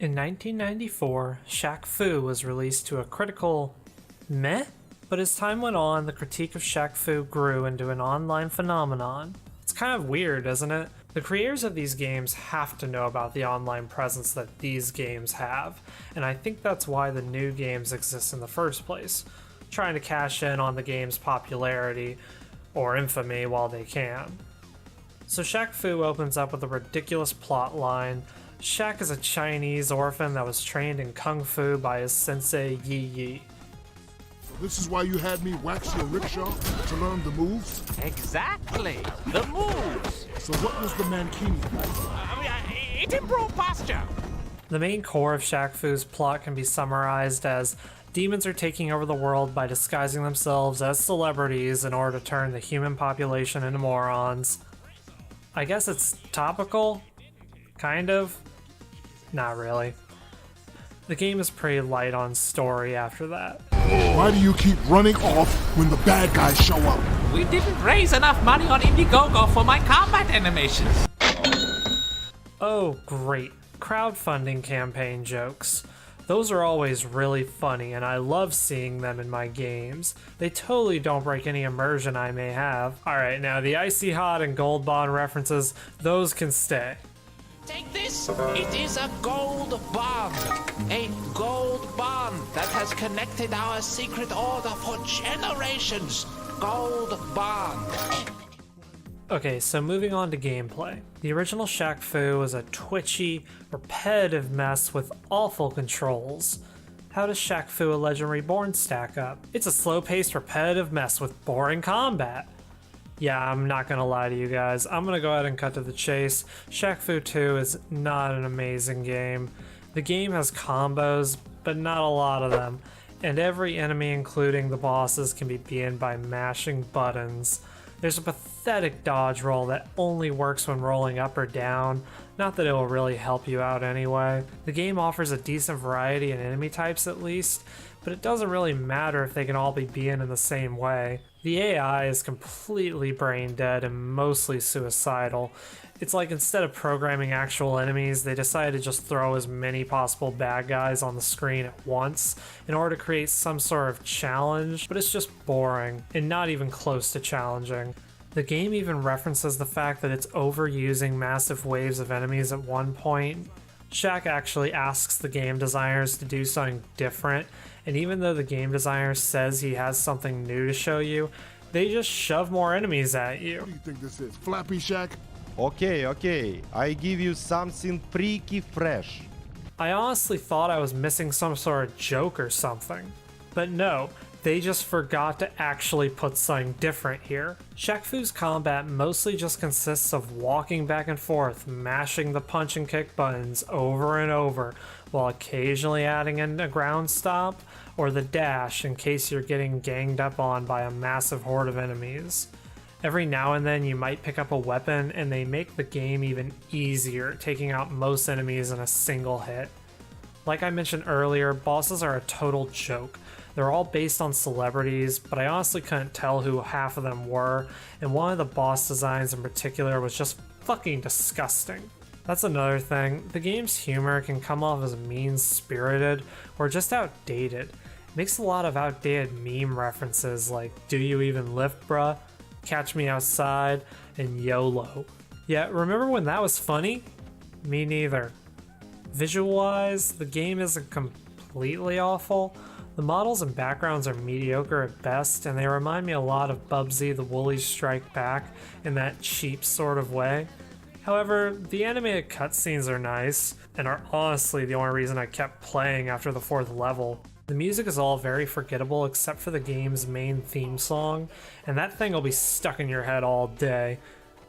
In 1994, Shaq Fu was released to a critical meh, but as time went on, the critique of Shaq Fu grew into an online phenomenon. It's kind of weird, isn't it? The creators of these games have to know about the online presence that these games have, and I think that's why the new games exist in the first place, trying to cash in on the game's popularity or infamy while they can. So Shaq Fu opens up with a ridiculous plot line. Shaq is a Chinese orphan that was trained in Kung Fu by his sensei Yi Yi. So this is why you had me wax your rickshaw to learn the moves? Exactly, the moves. So what was the mankini? It improved posture. The main core of Shaq Fu's plot can be summarized as demons are taking over the world by disguising themselves as celebrities in order to turn the human population into morons. I guess it's topical? Kind of? Not really. The game is pretty light on story after that. Why do you keep running off when the bad guys show up? We didn't raise enough money on Indiegogo for my combat animations. Oh, great. Crowdfunding campaign jokes. Those are always really funny, and I love seeing them in my games. They totally don't break any immersion I may have. Alright, now the Icy Hot and Gold Bond references, those can stay. Take this. It is a gold bond. A gold bond that has connected our secret order for generations. Gold bond. Okay, so moving on to gameplay. The original Shaq Fu was a twitchy, repetitive mess with awful controls. How does Shaq Fu: A Legend Reborn stack up? It's a slow-paced, repetitive mess with boring combat. Yeah, I'm not gonna lie to you guys. I'm gonna go ahead and cut to the chase. Shaq Fu 2 is not an amazing game. The game has combos, but not a lot of them, and every enemy, including the bosses, can be beaten by mashing buttons. There's a pathetic dodge roll that only works when rolling up or down, not that it will really help you out anyway. The game offers a decent variety in enemy types at least, but it doesn't really matter if they can all be beaten in the same way. The AI is completely brain dead and mostly suicidal. It's like instead of programming actual enemies, they decided to just throw as many possible bad guys on the screen at once in order to create some sort of challenge, but it's just boring and not even close to challenging. The game even references the fact that it's overusing massive waves of enemies at one point. Shaq actually asks the game designers to do something different, and even though the game designer says he has something new to show you, they just shove more enemies at you. What do you think this is, Flappy Shaq? Okay, I give you something freaky fresh. I honestly thought I was missing some sort of joke or something, but no, they just forgot to actually put something different here. Shaq Fu's combat mostly just consists of walking back and forth, mashing the punch and kick buttons over and over, while occasionally adding in a ground stomp or the dash in case you're getting ganged up on by a massive horde of enemies. Every now and then you might pick up a weapon and they make the game even easier, taking out most enemies in a single hit. Like I mentioned earlier, bosses are a total joke. They're all based on celebrities, but I honestly couldn't tell who half of them were, and one of the boss designs in particular was just fucking disgusting. That's another thing, the game's humor can come off as mean-spirited or just outdated. It makes a lot of outdated meme references like "Do you even lift, bruh?", "Catch me outside", and "YOLO". Yeah, remember when that was funny? Me neither. Visual-wise, the game isn't completely awful. The models and backgrounds are mediocre at best, and they remind me a lot of Bubsy the Woolies Strike Back in that cheap sort of way. However, the animated cutscenes are nice, and are honestly the only reason I kept playing after the 4th level. The music is all very forgettable except for the game's main theme song, and that thing will be stuck in your head all day.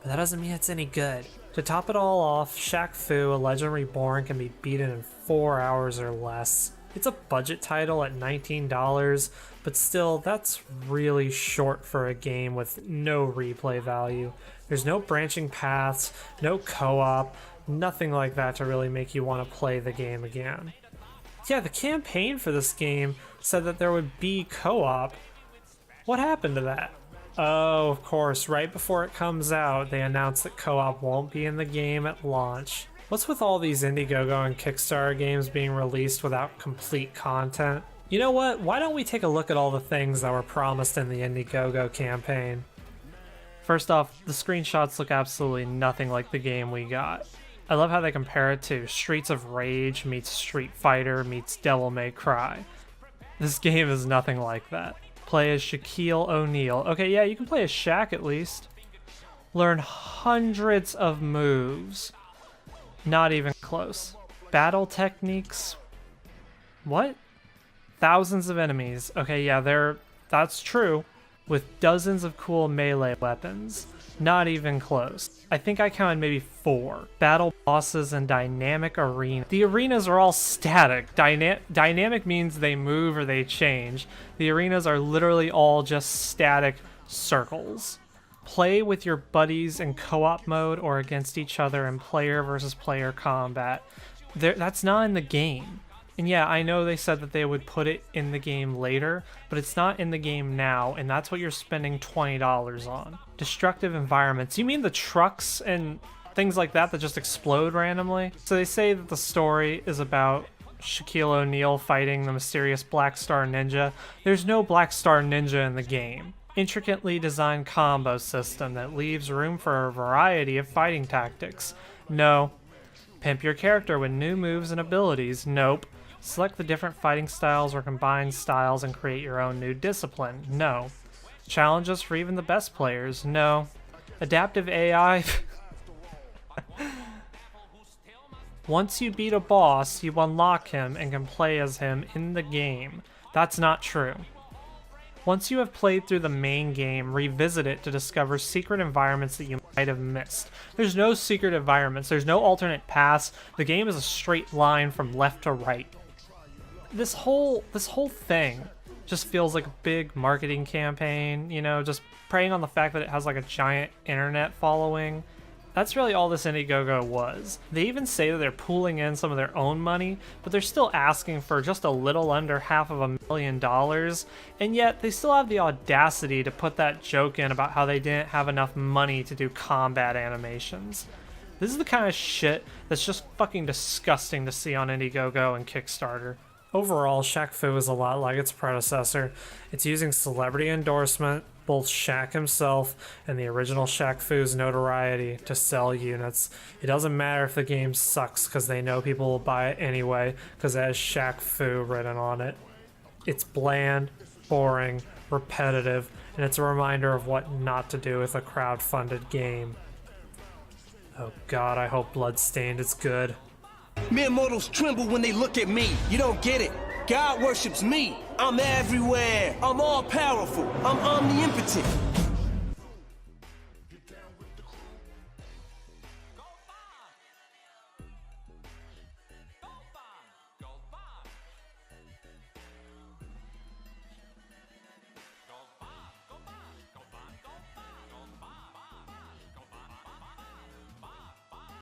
But that doesn't mean it's any good. To top it all off, Shaq Fu: A Legend Reborn can be beaten in 4 hours or less. It's a budget title at $19, but still, that's really short for a game with no replay value. There's no branching paths, no co-op, nothing like that to really make you want to play the game again. Yeah, the campaign for this game said that there would be co-op. What happened to that? Oh, of course, right before it comes out, they announced that co-op won't be in the game at launch. What's with all these Indiegogo and Kickstarter games being released without complete content? You know what? Why don't we take a look at all the things that were promised in the Indiegogo campaign? First off, the screenshots look absolutely nothing like the game we got. I love how they compare it to Streets of Rage meets Street Fighter meets Devil May Cry. This game is nothing like that. Play as Shaquille O'Neal. Okay, yeah, you can play as Shaq at least. Learn hundreds of moves. Not even close. Battle techniques. What? Thousands of enemies. Okay, yeah, that's true. With dozens of cool melee weapons. Not even close. I think I counted maybe 4. Battle bosses and dynamic arena. The arenas are all static. Dynamic means they move or they change. The arenas are literally all just static circles. Play with your buddies in co-op mode or against each other in player versus player combat. That's not in the game. And yeah, I know they said that they would put it in the game later, but it's not in the game now, and that's what you're spending $20 on. Destructive environments. You mean the trucks and things like that just explode randomly? So they say that the story is about Shaquille O'Neal fighting the mysterious Black Star Ninja. There's no Black Star Ninja in the game. Intricately designed combo system that leaves room for a variety of fighting tactics. No. Pimp your character with new moves and abilities. Nope. Select the different fighting styles or combine styles and create your own new discipline. No. Challenges for even the best players. No. Adaptive AI. Once you beat a boss, you unlock him and can play as him in the game. That's not true. Once you have played through the main game, revisit it to discover secret environments that you might have missed. There's no secret environments. There's no alternate paths. The game is a straight line from left to right. This whole thing just feels like a big marketing campaign, you know, just preying on the fact that it has like a giant internet following. That's really all this Indiegogo was. They even say that they're pooling in some of their own money, but they're still asking for just a little under $500,000, and yet they still have the audacity to put that joke in about how they didn't have enough money to do combat animations. This is the kind of shit that's just fucking disgusting to see on Indiegogo and Kickstarter. Overall, Shaq Fu is a lot like its predecessor. It's using celebrity endorsement, both Shaq himself and the original Shaq Fu's notoriety to sell units. It doesn't matter if the game sucks because they know people will buy it anyway because it has Shaq Fu written on it. It's bland, boring, repetitive, and it's a reminder of what not to do with a crowd-funded game. Oh god, I hope Bloodstained is good. Mere mortals tremble when they look at me. You don't get it. God worships me. I'm everywhere. I'm all powerful. I'm omnipotent.